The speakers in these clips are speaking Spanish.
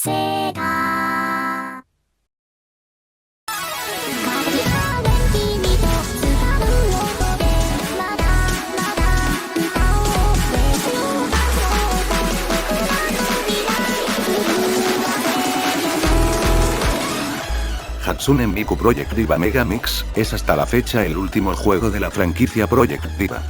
せがHatsune Miku Project Diva Mega Mix es hasta la fecha el último juego de la franquicia Project Diva.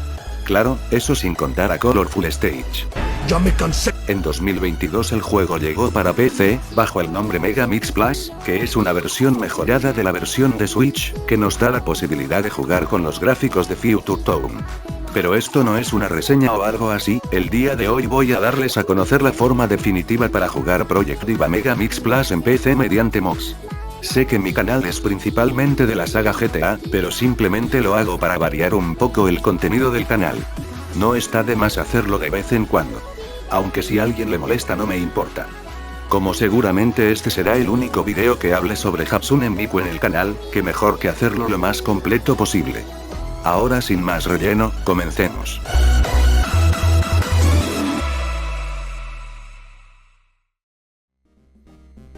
Claro, eso sin contar a Colorful Stage. Ya me cansé. En 2022 el juego llegó para PC, bajo el nombre Mega Mix Plus, que es una versión mejorada de la versión de Switch, que nos da la posibilidad de jugar con los gráficos de Future Town. Pero esto no es una reseña o algo así, el día de hoy voy a darles a conocer la forma definitiva para jugar Project Diva Mega Mix Plus en PC mediante mods. Sé que mi canal es principalmente de la saga GTA, pero simplemente lo hago para variar un poco el contenido del canal. No está de más hacerlo de vez en cuando. Aunque si a alguien le molesta no me importa. Como seguramente este será el único video que hable sobre Hatsune Miku en el canal, que mejor que hacerlo lo más completo posible. Ahora sin más relleno, comencemos.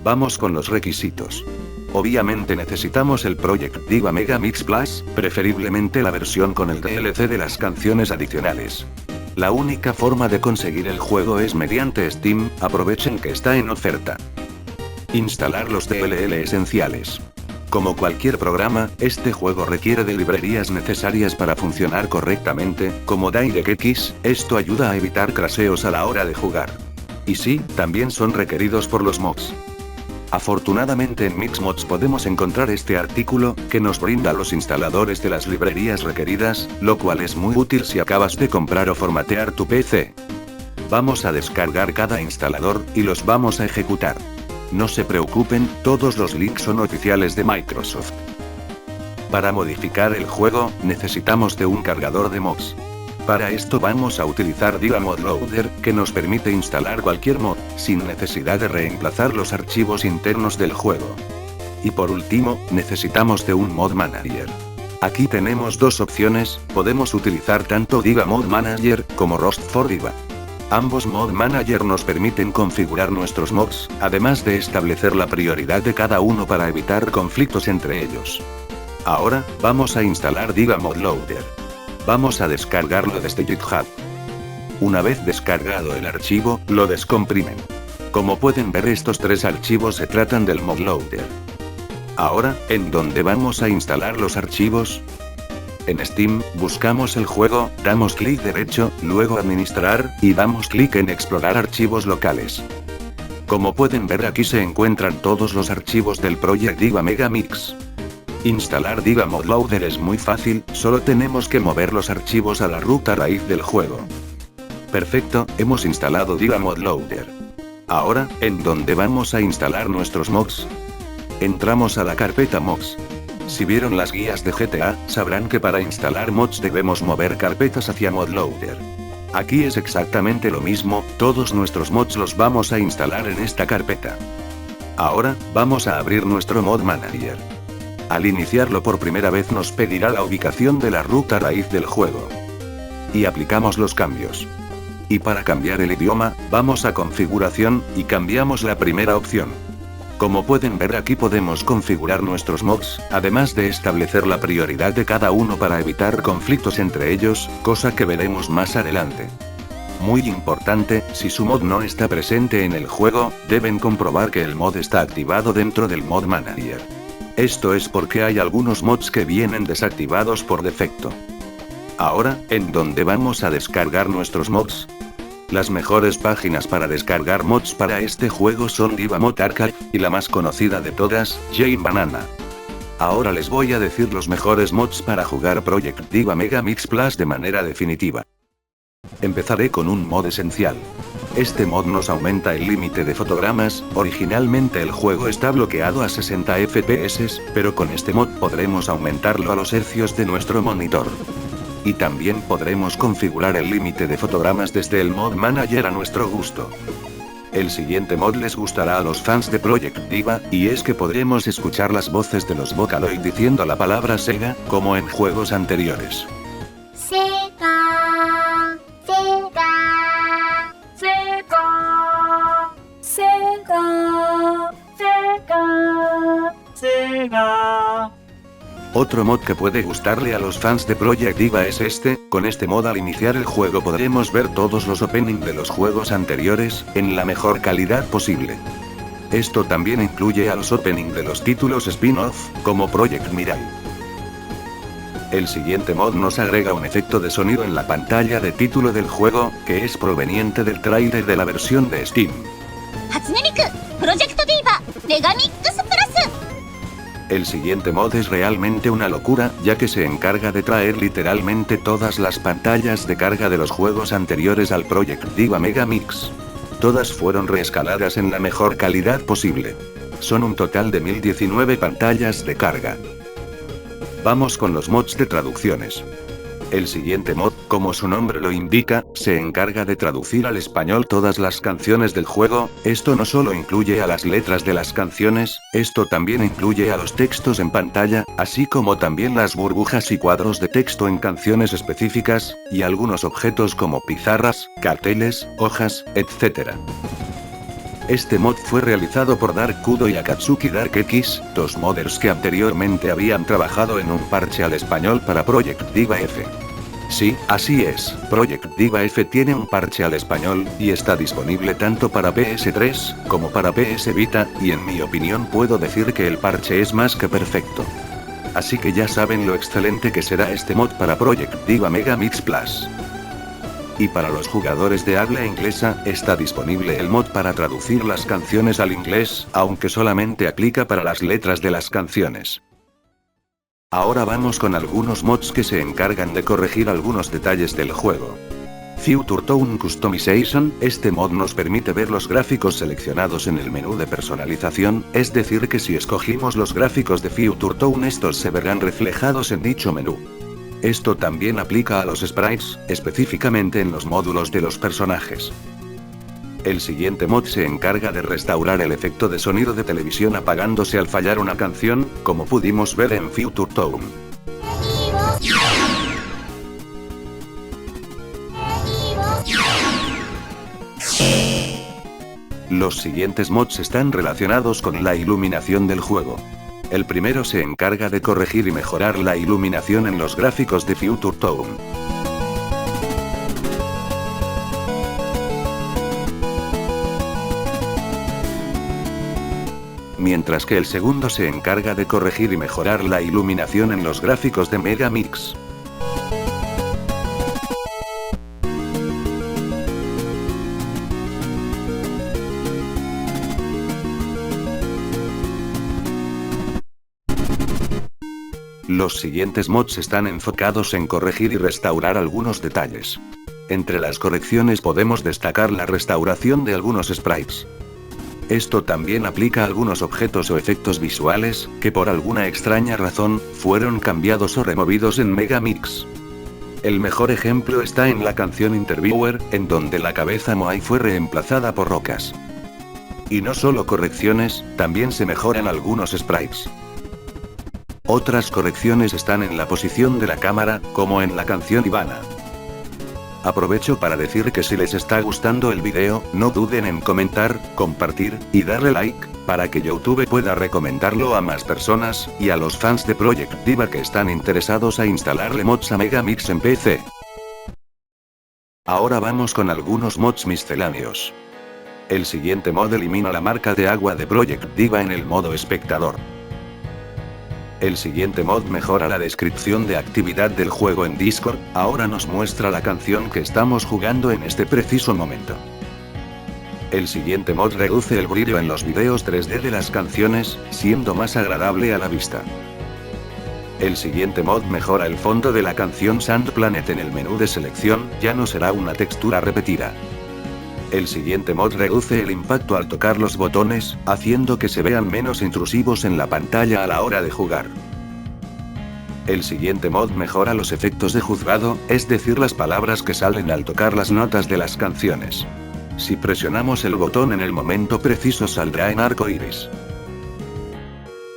Vamos con los requisitos. Obviamente necesitamos el Project Diva Mega Mix Plus, preferiblemente la versión con el DLC de las canciones adicionales. La única forma de conseguir el juego es mediante Steam, aprovechen que está en oferta. Instalar los DLL esenciales. Como cualquier programa, este juego requiere de librerías necesarias para funcionar correctamente, como DirectX, esto ayuda a evitar crasheos a la hora de jugar. Y sí, también son requeridos por los mods. Afortunadamente en Mixmods podemos encontrar este artículo, que nos brinda los instaladores de las librerías requeridas, lo cual es muy útil si acabas de comprar o formatear tu PC. Vamos a descargar cada instalador, y los vamos a ejecutar. No se preocupen, todos los links son oficiales de Microsoft. Para modificar el juego, necesitamos de un cargador de mods. Para esto vamos a utilizar Diva Mod Loader, que nos permite instalar cualquier mod, sin necesidad de reemplazar los archivos internos del juego. Y por último, necesitamos de un Mod Manager. Aquí tenemos dos opciones, podemos utilizar tanto Diva Mod Manager, como Rust for Diva. Ambos Mod Manager nos permiten configurar nuestros mods, además de establecer la prioridad de cada uno para evitar conflictos entre ellos. Ahora, vamos a instalar Diva Mod Loader. Vamos a descargarlo desde GitHub. Una vez descargado el archivo, lo descomprimen. Como pueden ver, estos tres archivos se tratan del Mod Loader. Ahora, ¿en dónde vamos a instalar los archivos? En Steam, buscamos el juego, damos clic derecho, luego administrar, y damos clic en explorar archivos locales. Como pueden ver, aquí se encuentran todos los archivos del Project Diva Mega Mix. Instalar Diva Mod Loader es muy fácil, solo tenemos que mover los archivos a la ruta raíz del juego. Perfecto, hemos instalado Diva Mod Loader. Ahora, ¿en dónde vamos a instalar nuestros mods? Entramos a la carpeta mods. Si vieron las guías de GTA, sabrán que para instalar mods debemos mover carpetas hacia Mod Loader. Aquí es exactamente lo mismo, todos nuestros mods los vamos a instalar en esta carpeta. Ahora, vamos a abrir nuestro Mod Manager. Al iniciarlo por primera vez nos pedirá la ubicación de la ruta raíz del juego. Y aplicamos los cambios. Y para cambiar el idioma, vamos a configuración, y cambiamos la primera opción. Como pueden ver, aquí podemos configurar nuestros mods, además de establecer la prioridad de cada uno para evitar conflictos entre ellos, cosa que veremos más adelante. Muy importante, si su mod no está presente en el juego, deben comprobar que el mod está activado dentro del Mod Manager. Esto es porque hay algunos mods que vienen desactivados por defecto. Ahora, ¿en dónde vamos a descargar nuestros mods? Las mejores páginas para descargar mods para este juego son Diva Mod Archive, y la más conocida de todas, Jane Banana. Ahora les voy a decir los mejores mods para jugar Project Diva Mega Mix Plus de manera definitiva. Empezaré con un mod esencial. Este mod nos aumenta el límite de fotogramas. Originalmente el juego está bloqueado a 60 FPS, pero con este mod podremos aumentarlo a los hercios de nuestro monitor. Y también podremos configurar el límite de fotogramas desde el Mod Manager a nuestro gusto. El siguiente mod les gustará a los fans de Project Diva, y es que podremos escuchar las voces de los Vocaloid diciendo la palabra Sega, como en juegos anteriores. Sega, Sega, Sega, Sega. Sega. Otro mod que puede gustarle a los fans de Project Diva es este. Con este mod al iniciar el juego podremos ver todos los openings de los juegos anteriores, en la mejor calidad posible. Esto también incluye a los openings de los títulos spin-off, como Project Mirai. El siguiente mod nos agrega un efecto de sonido en la pantalla de título del juego, que es proveniente del tráiler de la versión de Steam. El siguiente mod es realmente una locura, ya que se encarga de traer literalmente todas las pantallas de carga de los juegos anteriores al Project Diva Mega Mix. Todas fueron reescaladas en la mejor calidad posible. Son un total de 1019 pantallas de carga. Vamos con los mods de traducciones. El siguiente mod, como su nombre lo indica, se encarga de traducir al español todas las canciones del juego. Esto no solo incluye a las letras de las canciones, esto también incluye a los textos en pantalla, así como también las burbujas y cuadros de texto en canciones específicas, y algunos objetos como pizarras, carteles, hojas, etc. Este mod fue realizado por Dark Kudo y Akatsuki Dark X, dos modders que anteriormente habían trabajado en un parche al español para Project Diva F. Sí, así es, Project Diva F tiene un parche al español, y está disponible tanto para PS3, como para PS Vita, y en mi opinión puedo decir que el parche es más que perfecto. Así que ya saben lo excelente que será este mod para Project Diva Mega Mix Plus. Y para los jugadores de habla inglesa, está disponible el mod para traducir las canciones al inglés, aunque solamente aplica para las letras de las canciones. Ahora vamos con algunos mods que se encargan de corregir algunos detalles del juego. Future Tone Customization, este mod nos permite ver los gráficos seleccionados en el menú de personalización, es decir que si escogimos los gráficos de Future Tone estos se verán reflejados en dicho menú. Esto también aplica a los sprites, específicamente en los módulos de los personajes. El siguiente mod se encarga de restaurar el efecto de sonido de televisión apagándose al fallar una canción, como pudimos ver en Future Tone. Los siguientes mods están relacionados con la iluminación del juego. El primero se encarga de corregir y mejorar la iluminación en los gráficos de Future Tone. Mientras que el segundo se encarga de corregir y mejorar la iluminación en los gráficos de Mega Mix. Los siguientes mods están enfocados en corregir y restaurar algunos detalles. Entre las correcciones podemos destacar la restauración de algunos sprites. Esto también aplica a algunos objetos o efectos visuales, que por alguna extraña razón, fueron cambiados o removidos en Mega Mix. El mejor ejemplo está en la canción Interviewer, en donde la cabeza Moai fue reemplazada por rocas. Y no solo correcciones, también se mejoran algunos sprites. Otras correcciones están en la posición de la cámara, como en la canción Ivana. Aprovecho para decir que si les está gustando el video, no duden en comentar, compartir, y darle like, para que YouTube pueda recomendarlo a más personas, y a los fans de Project Diva que están interesados a instalarle mods a Mega Mix en PC. Ahora vamos con algunos mods misceláneos. El siguiente mod elimina la marca de agua de Project Diva en el modo espectador. El siguiente mod mejora la descripción de actividad del juego en Discord, ahora nos muestra la canción que estamos jugando en este preciso momento. El siguiente mod reduce el brillo en los videos 3D de las canciones, siendo más agradable a la vista. El siguiente mod mejora el fondo de la canción Sand Planet en el menú de selección, ya no será una textura repetida. El siguiente mod reduce el impacto al tocar los botones, haciendo que se vean menos intrusivos en la pantalla a la hora de jugar. El siguiente mod mejora los efectos de juzgado, es decir las palabras que salen al tocar las notas de las canciones. Si presionamos el botón en el momento preciso saldrá en arco iris.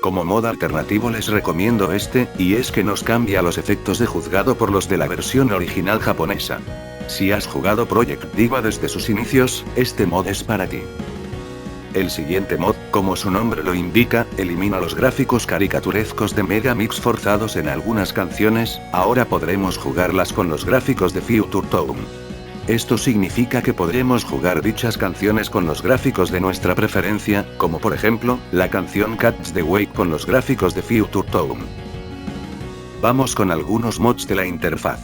Como mod alternativo les recomiendo este, y es que nos cambia los efectos de juzgado por los de la versión original japonesa. Si has jugado Project Diva desde sus inicios, este mod es para ti. El siguiente mod, como su nombre lo indica, elimina los gráficos caricaturescos de Megamix forzados en algunas canciones, ahora podremos jugarlas con los gráficos de Future Tone. Esto significa que podremos jugar dichas canciones con los gráficos de nuestra preferencia, como por ejemplo, la canción Catch the Wave con los gráficos de Future Tone. Vamos con algunos mods de la interfaz.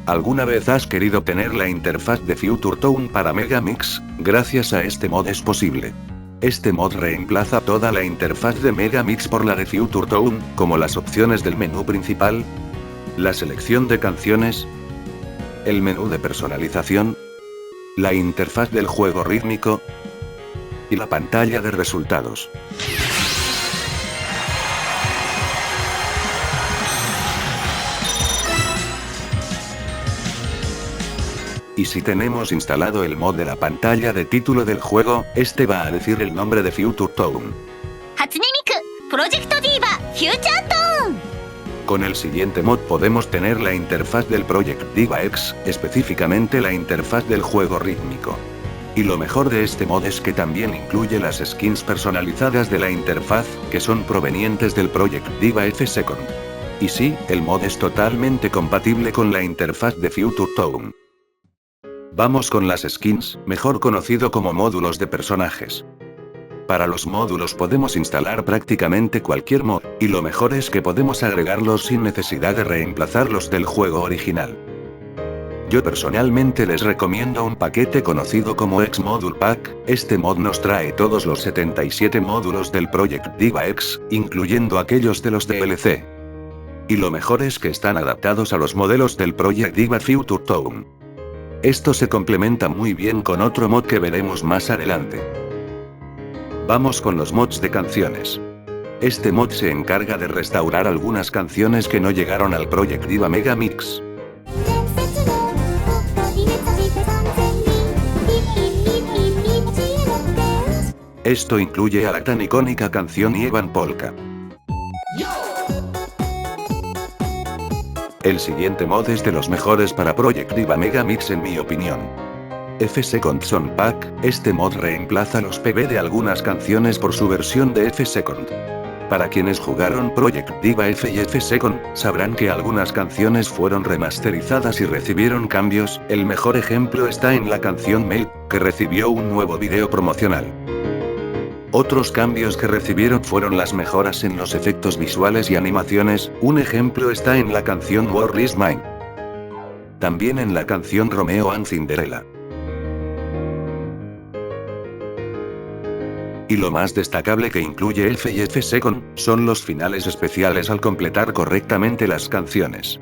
¿Alguna vez has querido tener la interfaz de Future Tone para Megamix? Gracias a este mod es posible. Este mod reemplaza toda la interfaz de Megamix por la de Future Tone, como las opciones del menú principal, la selección de canciones, el menú de personalización, la interfaz del juego rítmico y la pantalla de resultados. Y si tenemos instalado el mod de la pantalla de título del juego, este va a decir el nombre de Future Tone. Hatsune Miku, Project Diva, Future Tone. Con el siguiente mod podemos tener la interfaz del Project Diva X, específicamente la interfaz del juego rítmico. Y lo mejor de este mod es que también incluye las skins personalizadas de la interfaz, que son provenientes del Project Diva F-Second. Y sí, el mod es totalmente compatible con la interfaz de Future Tone. Vamos con las skins, mejor conocido como módulos de personajes. Para los módulos podemos instalar prácticamente cualquier mod, y lo mejor es que podemos agregarlos sin necesidad de reemplazarlos del juego original. Yo personalmente les recomiendo un paquete conocido como X Module Pack, este mod nos trae todos los 77 módulos del Project Diva X, incluyendo aquellos de los DLC. Y lo mejor es que están adaptados a los modelos del Project Diva Future Tone. Esto se complementa muy bien con otro mod que veremos más adelante. Vamos con los mods de canciones. Este mod se encarga de restaurar algunas canciones que no llegaron al Project Diva Megamix. Esto incluye a la tan icónica canción Ievan Polka. El siguiente mod es de los mejores para Project Diva Megamix en mi opinión. F-Second Song Pack, este mod reemplaza los PB de algunas canciones por su versión de F-Second. Para quienes jugaron Project Diva F y F-Second, sabrán que algunas canciones fueron remasterizadas y recibieron cambios, el mejor ejemplo está en la canción Melt, que recibió un nuevo video promocional. Otros cambios que recibieron fueron las mejoras en los efectos visuales y animaciones, un ejemplo está en la canción World Is Mine. También en la canción Romeo and Cinderella. Y lo más destacable que incluye F y F-Second, son los finales especiales al completar correctamente las canciones.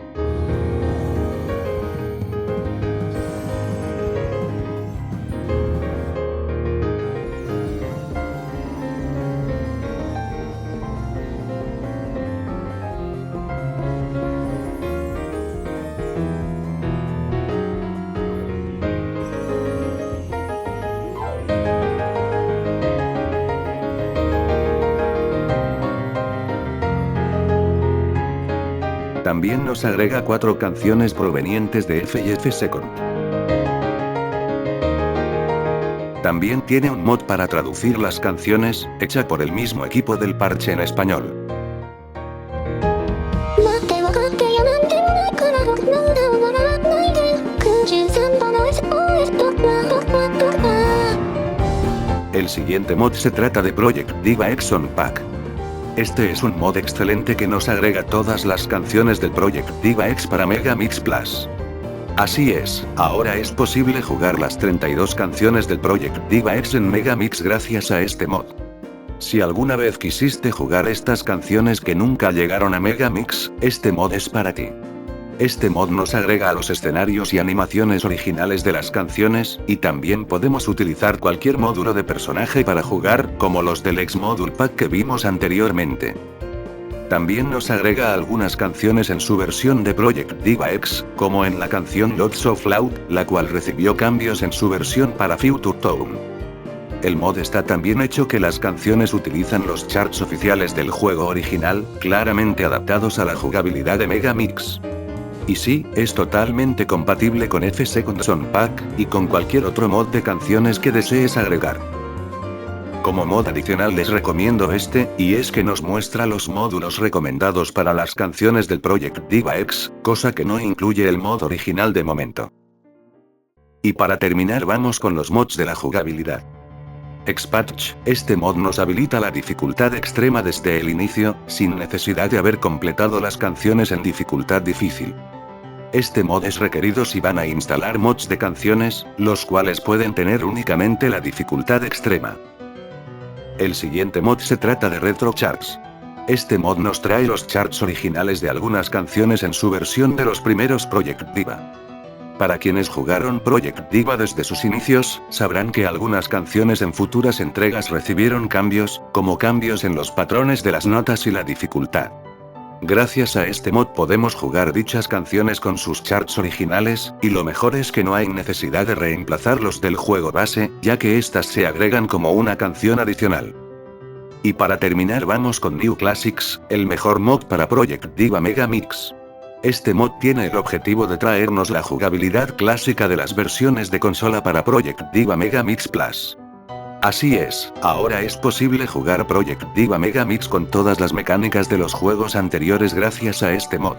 También nos agrega 4 canciones provenientes de F y F-Second. También tiene un mod para traducir las canciones, hecha por el mismo equipo del parche en español. El siguiente mod se trata de Project Diva X Song Pack. Este es un mod excelente que nos agrega todas las canciones del Project Diva X para Megamix Plus. Así es, ahora es posible jugar las 32 canciones del Project Diva X en Megamix gracias a este mod. Si alguna vez quisiste jugar estas canciones que nunca llegaron a Megamix, este mod es para ti. Este mod nos agrega a los escenarios y animaciones originales de las canciones, y también podemos utilizar cualquier módulo de personaje para jugar, como los del X Module Pack que vimos anteriormente. También nos agrega algunas canciones en su versión de Project Diva X, como en la canción Lots of Loud, la cual recibió cambios en su versión para Future Tone. El mod está tan bien hecho que las canciones utilizan los charts oficiales del juego original, claramente adaptados a la jugabilidad de Megamix. Y sí, es totalmente compatible con F-Second Song Pack, y con cualquier otro mod de canciones que desees agregar. Como mod adicional les recomiendo este, y es que nos muestra los módulos recomendados para las canciones del Project Diva X, cosa que no incluye el mod original de momento. Y para terminar vamos con los mods de la jugabilidad. Xpatch, este mod nos habilita la dificultad extrema desde el inicio, sin necesidad de haber completado las canciones en dificultad difícil. Este mod es requerido si van a instalar mods de canciones, los cuales pueden tener únicamente la dificultad extrema. El siguiente mod se trata de Retro Charts. Este mod nos trae los charts originales de algunas canciones en su versión de los primeros Project Diva. Para quienes jugaron Project Diva desde sus inicios, sabrán que algunas canciones en futuras entregas recibieron cambios, como cambios en los patrones de las notas y la dificultad. Gracias a este mod podemos jugar dichas canciones con sus charts originales, y lo mejor es que no hay necesidad de reemplazarlos del juego base, ya que estas se agregan como una canción adicional. Y para terminar vamos con New Classics, el mejor mod para Project Diva Mega Mix. Este mod tiene el objetivo de traernos la jugabilidad clásica de las versiones de consola para Project Diva Mega Mix Plus. Así es, ahora es posible jugar Project Diva Mega Mix con todas las mecánicas de los juegos anteriores gracias a este mod.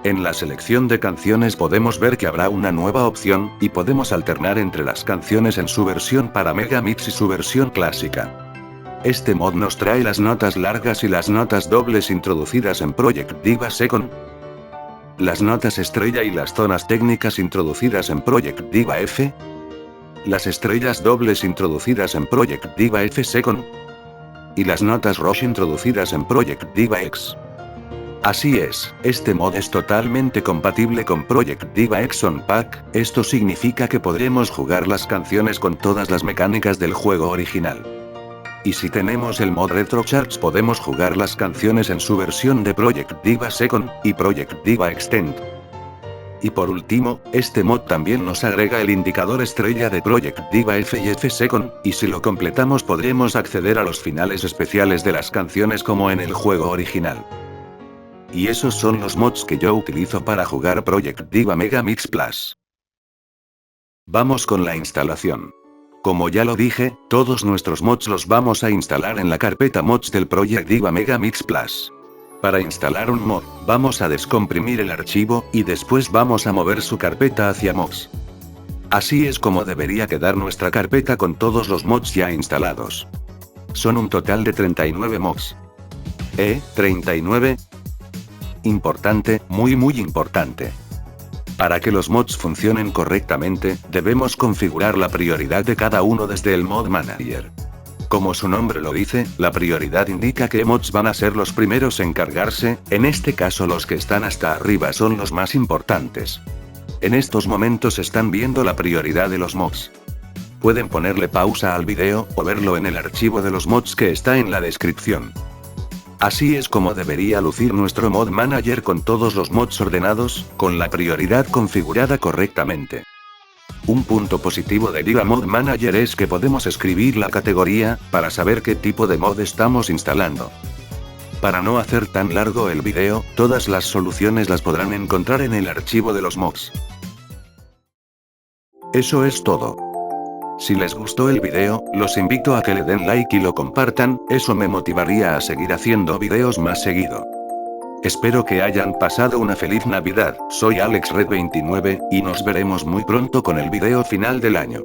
En la selección de canciones podemos ver que habrá una nueva opción, y podemos alternar entre las canciones en su versión para Mega Mix y su versión clásica. Este mod nos trae las notas largas y las notas dobles introducidas en Project Diva Second, las notas estrella y las zonas técnicas introducidas en Project Diva F, las estrellas dobles introducidas en Project Diva F Second, y las notas Rush introducidas en Project Diva X. Así es, este mod es totalmente compatible con Project Diva X On Pack, esto significa que podremos jugar las canciones con todas las mecánicas del juego original. Y si tenemos el mod Retro Charts podemos jugar las canciones en su versión de Project Diva Second, y Project Diva Extend. Y por último, este mod también nos agrega el indicador estrella de Project Diva F y F Second, y si lo completamos podremos acceder a los finales especiales de las canciones como en el juego original. Y esos son los mods que yo utilizo para jugar Project Diva Mega Mix Plus. Vamos con la instalación. Como ya lo dije, todos nuestros mods los vamos a instalar en la carpeta mods del Project Diva Mega Mix Plus. Para instalar un mod, vamos a descomprimir el archivo, y después vamos a mover su carpeta hacia mods. Así es como debería quedar nuestra carpeta con todos los mods ya instalados. Son un total de 39 mods. 39. Importante, muy importante. Para que los mods funcionen correctamente, debemos configurar la prioridad de cada uno desde el Mod Manager. Como su nombre lo dice, la prioridad indica qué mods van a ser los primeros en cargarse, en este caso los que están hasta arriba son los más importantes. En estos momentos están viendo la prioridad de los mods. Pueden ponerle pausa al video, o verlo en el archivo de los mods que está en la descripción. Así es como debería lucir nuestro Mod Manager con todos los mods ordenados, con la prioridad configurada correctamente. Un punto positivo de Diva Mod Manager es que podemos escribir la categoría, para saber qué tipo de mod estamos instalando. Para no hacer tan largo el video, todas las soluciones las podrán encontrar en el archivo de los mods. Eso es todo. Si les gustó el video, los invito a que le den like y lo compartan, eso me motivaría a seguir haciendo videos más seguido. Espero que hayan pasado una feliz Navidad, soy AlexRed29, y nos veremos muy pronto con el video final del año.